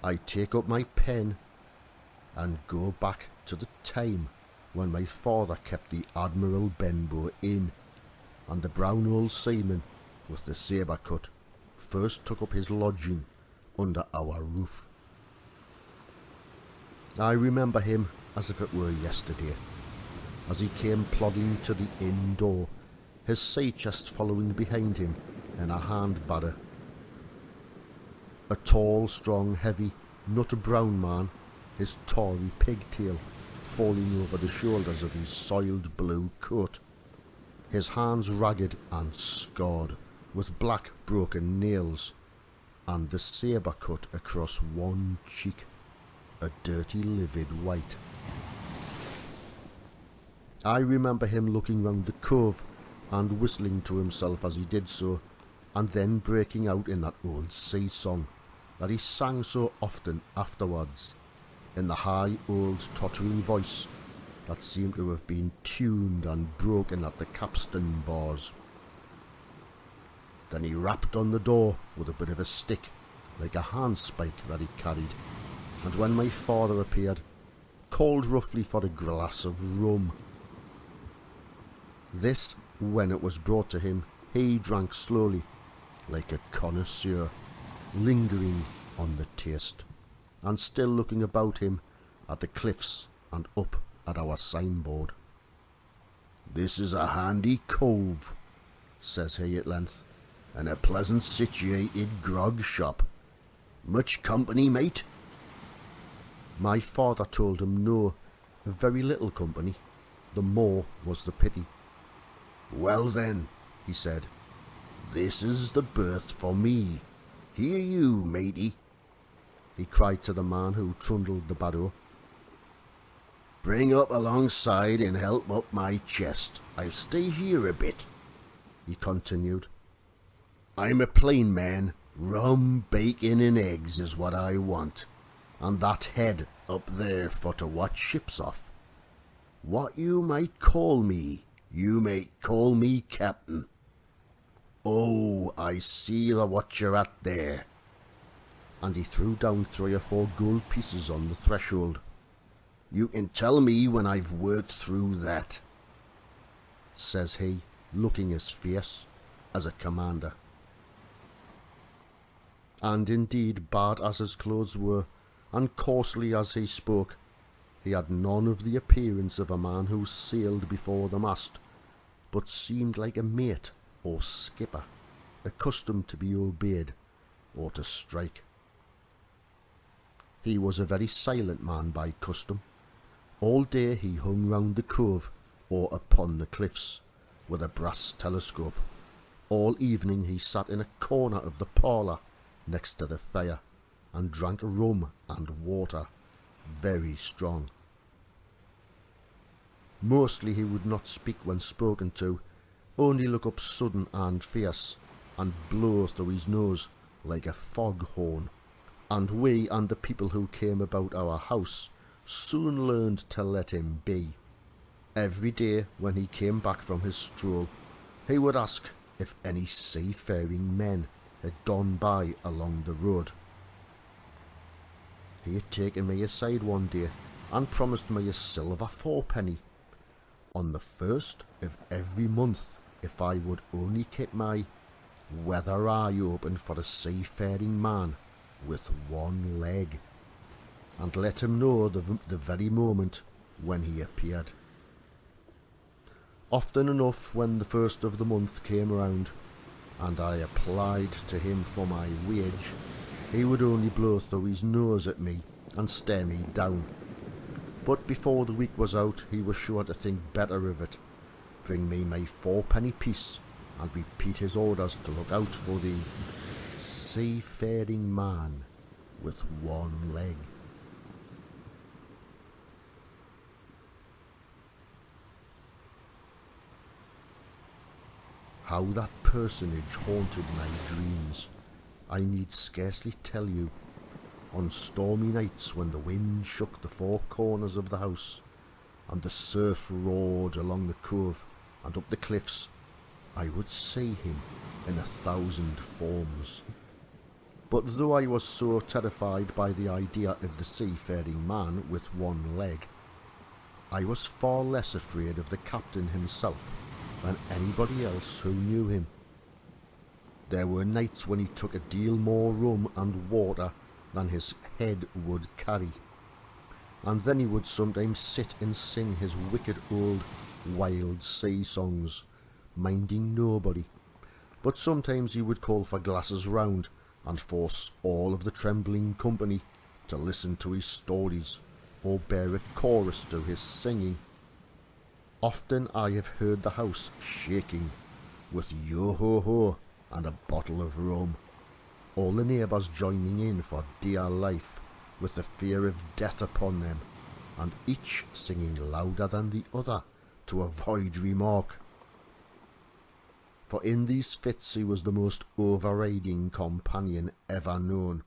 I take up my pen and go back to the time when my father kept the Admiral Benbow Inn, and the brown old seaman with the sabre cut first took up his lodging under our roof. I remember him as if it were yesterday, as he came plodding to the inn door, his sea chest following behind him in a hand badder. A tall, strong, heavy, nut-brown man, his tawny pigtail falling over the shoulders of his soiled blue coat, his hands ragged and scarred, with black broken nails, and the sabre cut across one cheek, a dirty livid white. I remember him looking round the cove and whistling to himself as he did so, and then breaking out in that old sea song that he sang so often afterwards, in the high old tottering voice that seemed to have been tuned and broken at the capstan bars. Then he rapped on the door with a bit of a stick, like a handspike that he carried, and when my father appeared, called roughly for a glass of rum. This, when it was brought to him, he drank slowly, like a connoisseur, lingering on the taste, and still looking about him at the cliffs and up at our signboard. "This is a handy cove," says he at length, "and a pleasant situated grog shop. Much company, mate?" My father told him no, very little company. The more was the pity. "Well then," he said, "this is the berth for me. Here you, matey," he cried to the man who trundled the barrow. "Bring up alongside and help up my chest. I'll stay here a bit," he continued. "I'm a plain man. Rum, bacon and eggs is what I want, and that head up there for to watch ships off. What you may call me captain. Oh, I see what you're at there." And he threw down 3 or 4 gold pieces on the threshold. "You can tell me when I've worked through that," says he, looking as fierce as a commander. And indeed, bad as his clothes were, and coarsely as he spoke, he had none of the appearance of a man who sailed before the mast, but seemed like a mate or skipper, accustomed to be obeyed or to strike. He was a very silent man by custom. All day he hung round the cove or upon the cliffs with a brass telescope. All evening he sat in a corner of the parlour next to the fire and drank rum and water, very strong. Mostly he would not speak when spoken to, only look up sudden and fierce, and blow through his nose like a foghorn. And we and the people who came about our house soon learned to let him be. Every day when he came back from his stroll, he would ask if any seafaring men had gone by along the road. He had taken me aside one day and promised me a silver 4-penny on the 1st of every month if I would only keep my weather eye open for a seafaring man with 1 leg, and let him know the very moment when he appeared. Often enough, when the 1st of the month came round, and I applied to him for my wage, he would only blow through his nose at me and stare me down. But before the week was out, he was sure to think better of it, bring me my 4-penny piece, and repeat his orders to look out for the seafaring man with 1 leg. How that personage haunted my dreams, I need scarcely tell you. On stormy nights when the wind shook the 4 corners of the house, and the surf roared along the cove and up the cliffs, I would see him in 1,000 forms. But though I was so terrified by the idea of the seafaring man with one leg, I was far less afraid of the captain himself than anybody else who knew him. There were nights when he took a deal more rum and water than his head would carry, and then he would sometimes sit and sing his wicked old wild sea songs, minding nobody. But sometimes he would call for glasses round and force all of the trembling company to listen to his stories or bear a chorus to his singing. Often I have heard the house shaking with yo-ho-ho and a bottle of rum, all the neighbours joining in for dear life with the fear of death upon them, and each singing louder than the other to avoid remark. For in these fits he was the most overriding companion ever known,